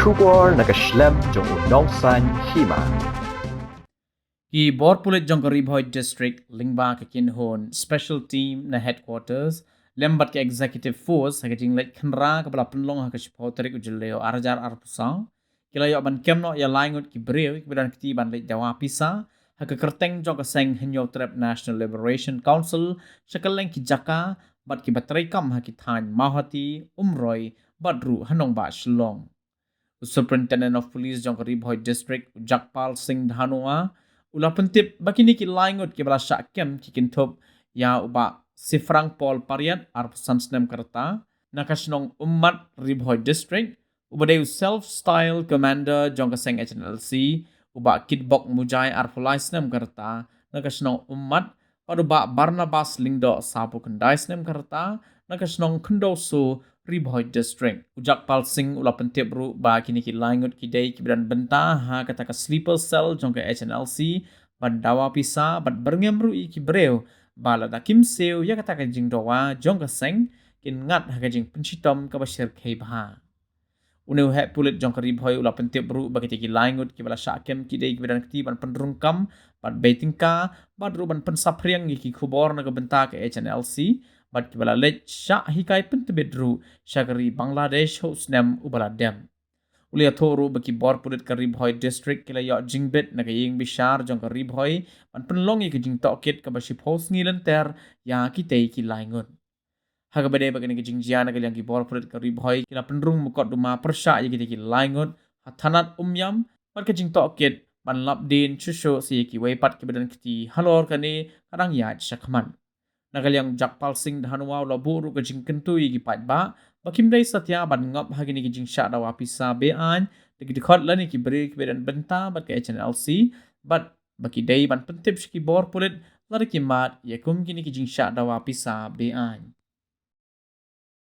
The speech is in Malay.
Shubor nakaslem jong unongsan Hima. Ki Borpulit jong Ribhoy District lingba ke kinhon special team na headquarters lembat ke executive force ha jing let khnra ka bala penlong ha ke supporterik ujleo arjar arpusang kila yo ban kemno ya laingut ki breu ki ban kti ban let Dawa Pisa ha ke kerteng jong ka Seng Trap National Liberation Council shakaleng ki jaka bat ki batrai kam ha ki than mahati umroi badru hanong ba shlong Superintendent of Police jong Ribhoy District Jakpal Singh Dhanua ula pentip bakini ki laingut ki bala syakem ki kintop ya uba sifrang pol pariat ar pesan snem kerta nakasnong umat Ribhoy District ubadeu self-style commander jong kaseng Hnlc uba kidbok mujai ar pulai snem kerta nakasnong umat paduba Barnabas lingdo sapu kendai snem kerta nakasnong kendosu Ribhoy District. Ujak pal sing ula pentip ru ba kini ki laingut ki day ki bidan Bynta ha kata ka sleeper cell jong ke Hnlc ban Dawa Pisa bat berngem ru i ki breu bala da kim seu ya kata ka jing Dawa jong ka Seng kin ngat ha ka jing pencitom ka basir kei bah. Uneu he pulit jong ka Ribhoy ula pentip ru ba ki laingut ki bala syakem ki day ki bidan kti ban penrungkam bat beitingka bat ru ban pensapriang ki kubor na ka Bynta ke Hnlc bat kibala lech Shah hikai pentebedru syagari Bangladesh hosnem ubala dem. Ulia thoru baki bor pulit ka Ribhoy District kila yok jingbet na kaying bishar jong ka Ribhoy ban penlongi ka jing tokit ka basip hos ngilenter ya kitay ki laingun. Haga bade bagani ka jing jiana ka liang ki bor pulit ka Ribhoy kila penrung mukot duma persya ya kitay ki laingun hatanat umyam bat ka jing tokit ban lapdin chusho si Kiwei pat ki badan kiti halor kani kadang ya syakman. Nagalyang Jakpal Singh Dhanua la buru ka jing kentui gi pat ba bakim dai satya ban ngap hagini ki jing Shah Dawa Pisa be an de khot lani ki bri ki bedan Bynta bat ka Hnlc bat baki dai ban pentip ki bor pulit lari ki mat yakum kini ki jing Shah Dawa Pisa be an